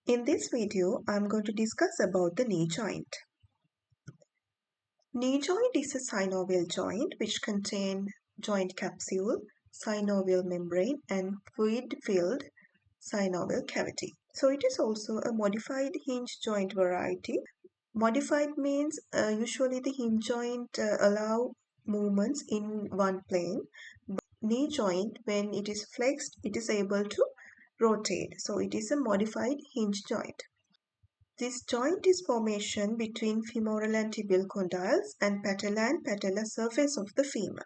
In this video, I'm going to discuss about the knee joint. Knee joint is a synovial joint which contains joint capsule, synovial membrane and fluid-filled synovial cavity. So it is also a modified hinge joint variety. Modified means usually the hinge joint allow movements in one plane. Knee joint, when it is flexed, it is able to rotate. So it is a modified hinge joint. This joint is formation between femoral and tibial condyles and patellar surface of the femur.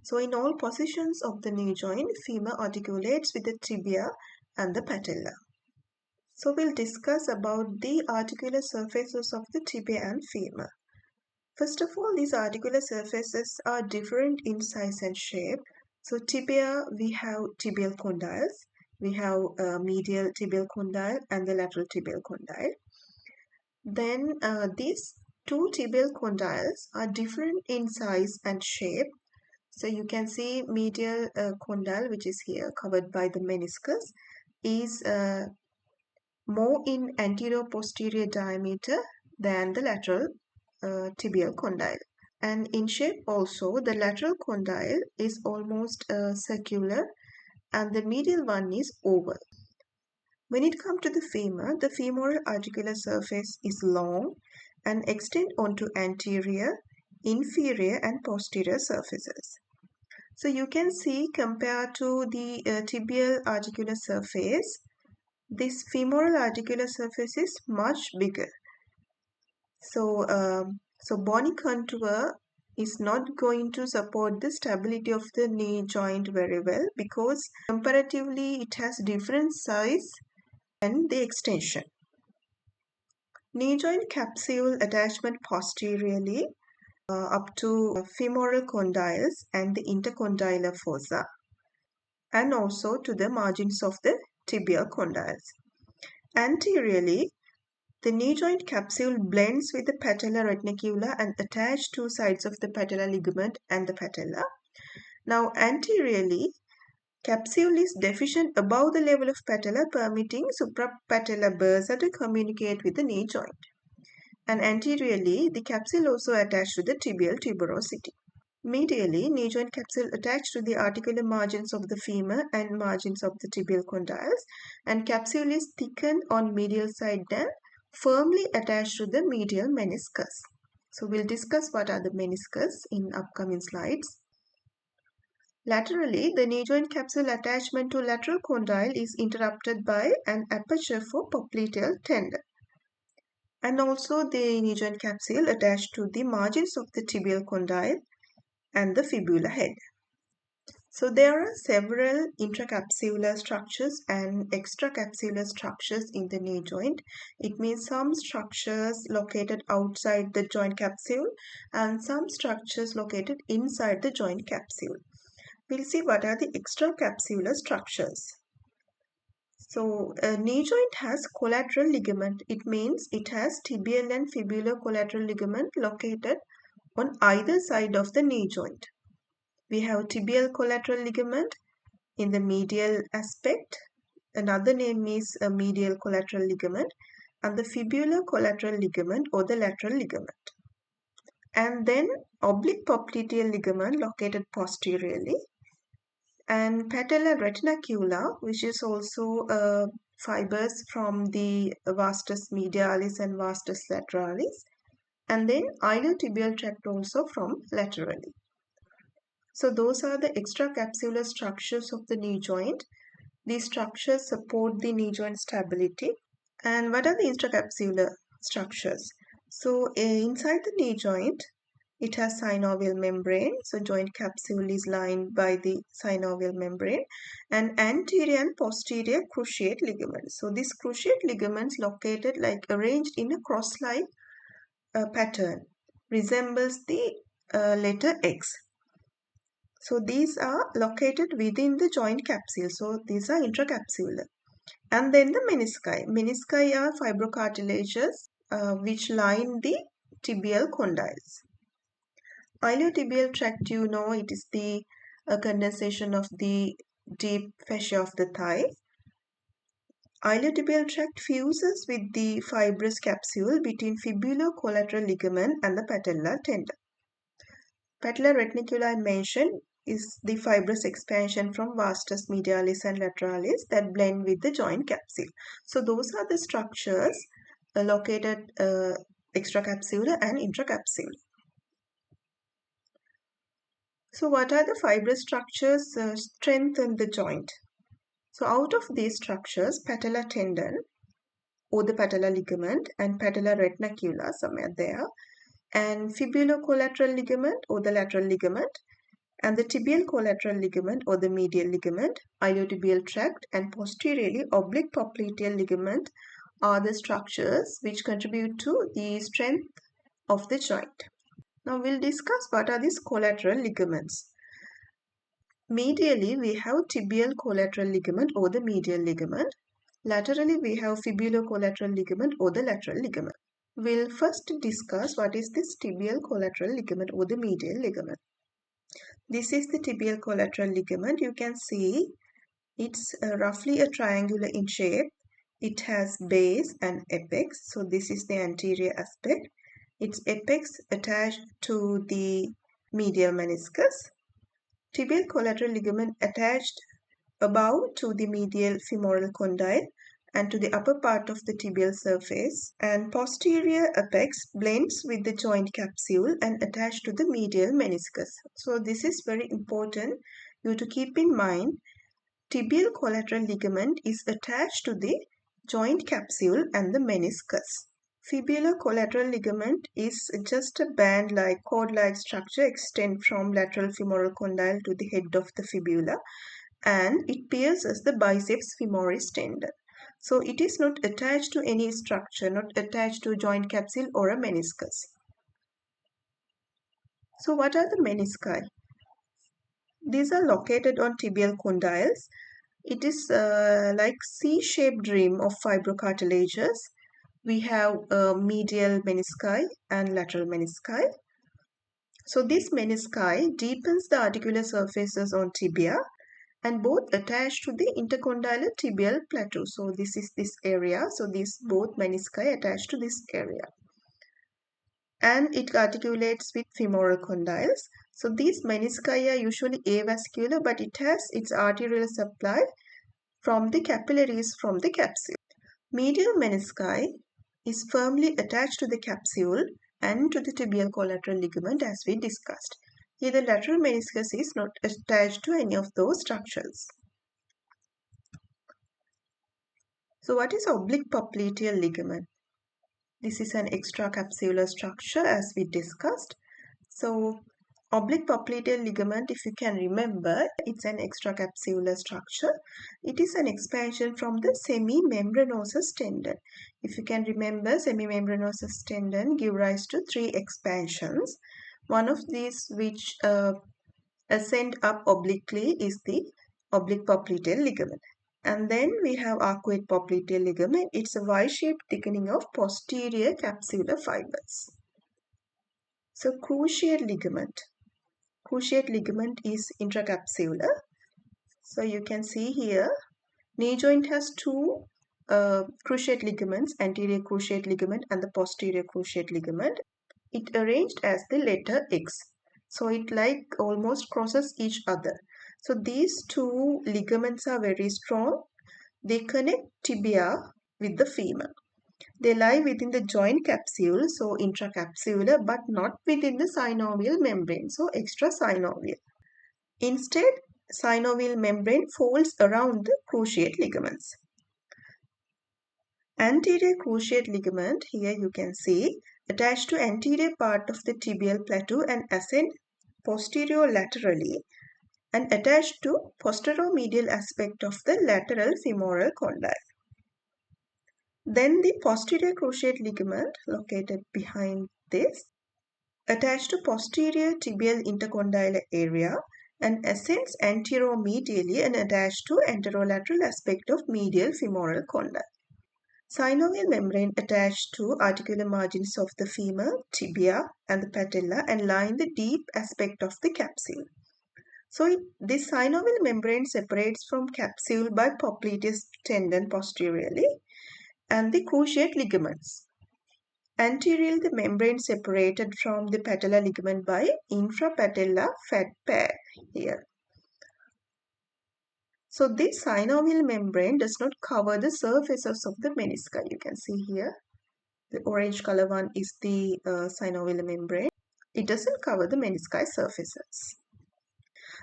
So in all positions of the knee joint, femur articulates with the tibia and the patella. So we'll discuss about the articular surfaces of the tibia and femur. First of all, these articular surfaces are different in size and shape. So tibia, we have tibial condyles. We have medial tibial condyle and the lateral tibial condyle. Then these two tibial condyles are different in size and shape. So you can see medial condyle, which is here covered by the meniscus, is more in anterior-posterior diameter than the lateral tibial condyle. And in shape also, the lateral condyle is almost circular and the medial one is oval. When it comes to the femur, the femoral articular surface is long and extend onto anterior, inferior and posterior surfaces. So you can see compared to the tibial articular surface, this femoral articular surface is much bigger. So bony contour is not going to support the stability of the knee joint very well because comparatively it has different size and the extension. Knee joint capsule attachment posteriorly up to femoral condyles and the intercondylar fossa and also to the margins of the tibial condyles. Anteriorly, the knee joint capsule blends with the patella reticula and attach two sides of the patellar ligament and the patella. Now anteriorly, capsule is deficient above the level of patella, permitting suprapatellar bursa to communicate with the knee joint. And anteriorly, the capsule also attached to the tibial tuberosity. Medially, knee joint capsule attached to the articular margins of the femur and margins of the tibial condyles, and capsule is thickened on medial side than firmly attached to the medial meniscus. So we'll discuss what are the meniscus in upcoming slides. Laterally, the knee joint capsule attachment to lateral condyle is interrupted by an aperture for popliteal tendon. And also the knee joint capsule attached to the margins of the tibial condyle and the fibula head. So there are several intracapsular structures and extracapsular structures in the knee joint. It means some structures located outside the joint capsule and some structures located inside the joint capsule. We'll see what are the extracapsular structures. So a knee joint has collateral ligament. It means it has tibial and fibular collateral ligament located on either side of the knee joint. We have tibial collateral ligament in the medial aspect. Another name is a medial collateral ligament and the fibular collateral ligament or the lateral ligament. And then oblique popliteal ligament located posteriorly and patellar reticula, which is also fibers from the vastus medialis and vastus lateralis, and then iliotibial tract also from laterally. So those are the extracapsular structures of the knee joint. These structures support the knee joint stability. And what are the intracapsular structures? So inside the knee joint, it has synovial membrane. So joint capsule is lined by the synovial membrane and anterior and posterior cruciate ligaments. So these cruciate ligaments located like arranged in a cross-like pattern resembles the letter X. So these are located within the joint capsule. So these are intracapsular. And then the menisci. Menisci are fibrocartilages which line the tibial condyles. Iliotibial tract, you know, it is the condensation of the deep fascia of the thigh. Iliotibial tract fuses with the fibrous capsule between fibulo-collateral ligament and the patellar tendon. Patellar reticuli I mentioned is the fibrous expansion from vastus medialis and lateralis that blend with the joint capsule. So those are the structures located extracapsular and intracapsular. So what are the fibrous structures strengthen the joint? So out of these structures, patellar tendon or the patellar ligament and patellar reticula somewhere there, and fibulo-collateral ligament or the lateral ligament, and the tibial collateral ligament or the medial ligament, iliotibial tract, and posteriorly oblique popliteal ligament are the structures which contribute to the strength of the joint. Now we'll discuss what are these collateral ligaments. Medially, we have tibial collateral ligament or the medial ligament. Laterally, we have fibulo-collateral ligament or the lateral ligament. We'll first discuss what is this tibial collateral ligament or the medial ligament. This is the tibial collateral ligament. You can see it's roughly a triangular in shape. It has base and apex. So this is the anterior aspect. Its apex attached to the medial meniscus. Tibial collateral ligament attached above to the medial femoral condyle and to the upper part of the tibial surface, and posterior apex blends with the joint capsule and attached to the medial meniscus. So this is very important you to keep in mind. Tibial collateral ligament is attached to the joint capsule and the meniscus. Fibular collateral ligament is just a band-like, cord-like structure extend from lateral femoral condyle to the head of the fibula, and it pierces the biceps femoris tendon. So it is not attached to any structure, not attached to joint capsule or a meniscus. So what are the menisci? These are located on tibial condyles. It is like C-shaped rim of fibrocartilages. We have medial menisci and lateral menisci. So this menisci deepens the articular surfaces on tibia and both attached to the intercondylar tibial plateau. So this is this area. So these both menisci attached to this area. And it articulates with femoral condyles. So these menisci are usually avascular, but it has its arterial supply from the capillaries from the capsule. Medial menisci is firmly attached to the capsule and to the tibial collateral ligament as we discussed. Here the lateral meniscus is not attached to any of those structures. So what is oblique popliteal ligament? This is an extracapsular structure as we discussed. So oblique popliteal ligament, if you can remember, it's an extracapsular structure. It is an expansion from the semimembranosus tendon. If you can remember, semimembranosus tendon give rise to three expansions. One of these which ascend up obliquely is the oblique popliteal ligament. And then we have arcuate popliteal ligament. It's a Y-shaped thickening of posterior capsular fibers. So cruciate ligament. Cruciate ligament is intracapsular. So you can see here, knee joint has two cruciate ligaments, anterior cruciate ligament and the posterior cruciate ligament. It arranged as the letter X. So it like almost crosses each other. So these two ligaments are very strong. They connect tibia with the femur. They lie within the joint capsule, so intracapsular, but not within the synovial membrane, so extrasynovial. Instead, synovial membrane folds around the cruciate ligaments. Anterior cruciate ligament, here you can see, attached to anterior part of the tibial plateau and ascend posterior-laterally and attached to posteromedial aspect of the lateral femoral condyle. Then the posterior cruciate ligament located behind this attached to posterior tibial intercondylar area and ascends anteromedially and attached to anterolateral aspect of medial femoral condyle. Synovial membrane attached to articular margins of the femur, tibia and the patella and line the deep aspect of the capsule. So this synovial membrane separates from capsule by popliteus tendon posteriorly and the cruciate ligaments. Anteriorly, the membrane separated from the patellar ligament by infrapatellar fat pair here. So this synovial membrane does not cover the surfaces of the menisci. You can see here, the orange color one is the synovial membrane. It doesn't cover the menisci surfaces.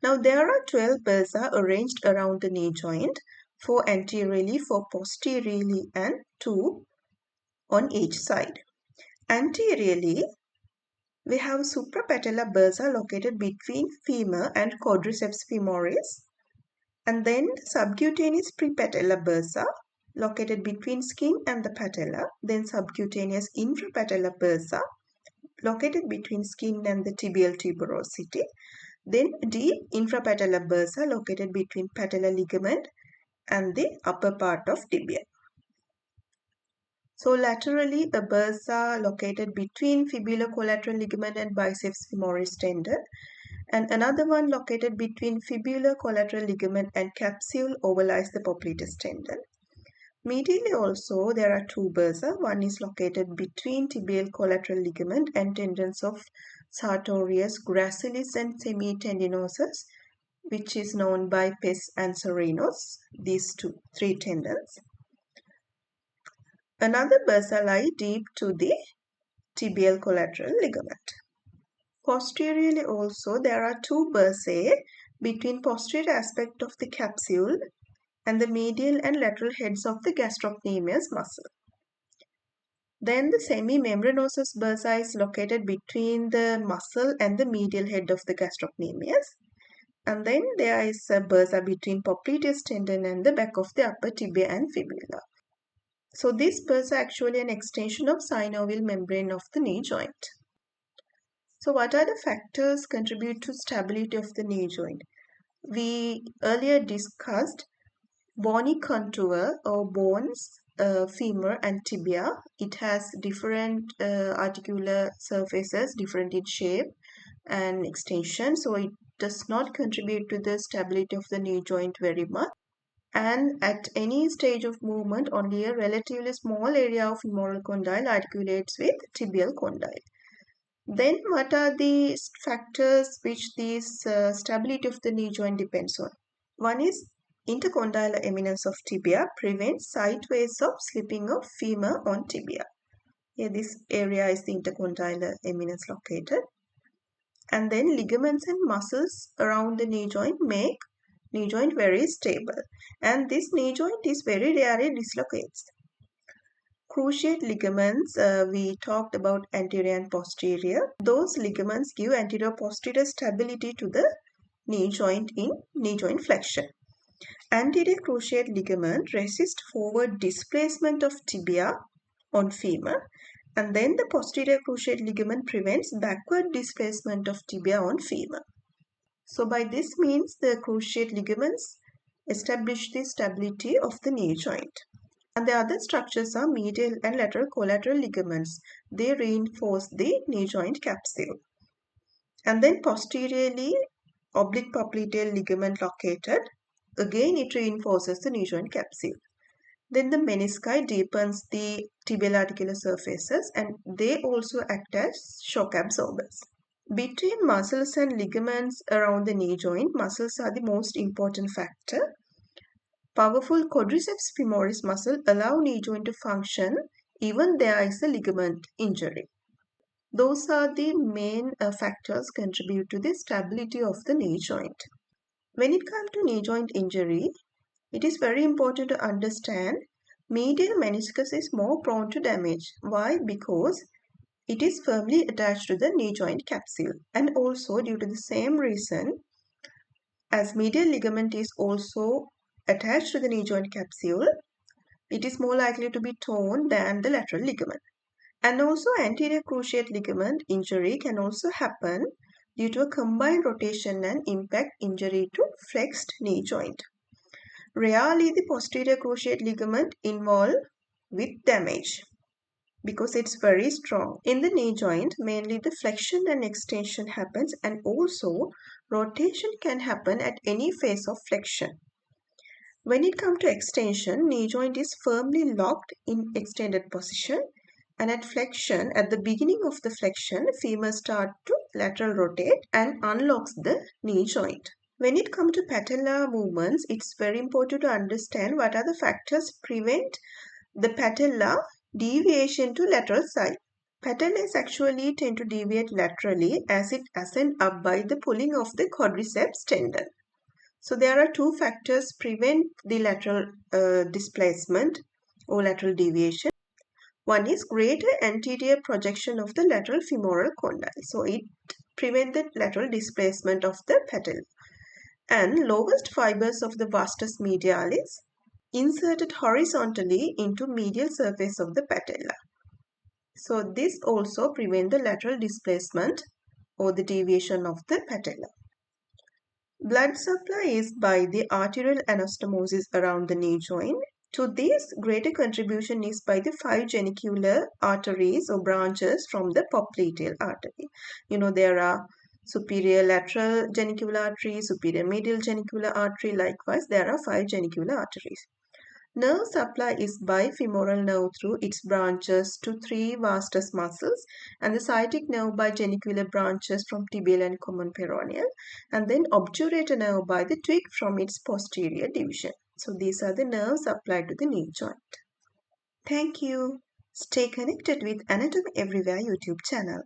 Now there are 12 bursa arranged around the knee joint, 4 anteriorly, 4 posteriorly and 2 on each side. Anteriorly, we have suprapatellar bursa located between femur and quadriceps femoris, and then subcutaneous prepatellar bursa located between skin and the patella, then subcutaneous infrapatellar bursa located between skin and the tibial tuberosity, then deep infrapatellar bursa located between patellar ligament and the upper part of tibia. So laterally, a bursa located between fibulocollateral ligament and biceps femoris tendon, and another one located between fibulocollateral ligament and capsule overlies the popliteus tendon. Medially also, there are 2 bursa. One is located between tibial collateral ligament and tendons of sartorius, gracilis and semitendinosus, which is known by pes and serenos, these 3 tendons. Another bursa lie deep to the tibial collateral ligament. Posteriorly also, there are 2 bursae between posterior aspect of the capsule and the medial and lateral heads of the gastrocnemius muscle. Then the semimembranosus bursa is located between the muscle and the medial head of the gastrocnemius. And then there is a bursa between popliteus tendon and the back of the upper tibia and fibula. So this bursa actually an extension of synovial membrane of the knee joint. So what are the factors contribute to stability of the knee joint? We earlier discussed bony contour or bones, femur and tibia. It has different articular surfaces, different in shape and extension. So it does not contribute to the stability of the knee joint very much. And at any stage of movement, only a relatively small area of femoral condyle articulates with tibial condyle. Then what are the factors which this stability of the knee joint depends on? One is intercondylar eminence of tibia prevents sideways of slipping of femur on tibia. Here this area is the intercondylar eminence located. And then ligaments and muscles around the knee joint make knee joint very stable, and this knee joint is very rarely dislocates. Cruciate ligaments, we talked about anterior and posterior. Those ligaments give anterior-posterior stability to the knee joint in knee joint flexion. Anterior cruciate ligament resists forward displacement of tibia on femur, and then the posterior cruciate ligament prevents backward displacement of tibia on femur. So by this means the cruciate ligaments establish the stability of the knee joint. And the other structures are medial and lateral collateral ligaments. They reinforce the knee joint capsule. And then posteriorly, oblique popliteal ligament located. Again, it reinforces the knee joint capsule. Then the menisci deepens the tibial articular surfaces and they also act as shock absorbers. Between muscles and ligaments around the knee joint, muscles are the most important factor. Powerful quadriceps femoris muscle allow knee joint to function even there is a ligament injury. Those are the main factors contribute to the stability of the knee joint. When it comes to knee joint injury, it is very important to understand medial meniscus is more prone to damage. Why? Because it is firmly attached to the knee joint capsule, and also due to the same reason as medial ligament is also attached to the knee joint capsule, it is more likely to be torn than the lateral ligament. And also anterior cruciate ligament injury can also happen due to a combined rotation and impact injury to flexed knee joint. Rarely the posterior cruciate ligament involved with damage because it's very strong. In the knee joint, mainly the flexion and extension happens and also Rotation can happen at any phase of flexion. When it comes to extension, knee joint is firmly locked in extended position, and at flexion, at the beginning of the flexion, femur starts to lateral rotate and unlocks the knee joint. When it comes to patellar movements, it's very important to understand what are the factors prevent the patella deviation to lateral side. Patellas actually tend to deviate laterally as it ascends up by the pulling of the quadriceps tendon. So there are two factors prevent the lateral displacement or lateral deviation. One is greater anterior projection of the lateral femoral condyle. So it prevents the lateral displacement of the patella. And lowest fibers of the vastus medialis inserted horizontally into medial surface of the patella. So this also prevents the lateral displacement or the deviation of the patella. Blood supply is by the arterial anastomosis around the knee joint. To this, greater contribution is by the 5 genicular arteries or branches from the popliteal artery. There are superior lateral genicular artery, superior medial genicular artery. Likewise, there are 5 genicular arteries. Nerve supply is by femoral nerve through its branches to 3 vastus muscles, and the sciatic nerve by genicular branches from tibial and common peroneal, and then obturator nerve by the twig from its posterior division. So these are the nerves supplied to the knee joint. Thank you. Stay connected with Anatomy Everywhere YouTube channel.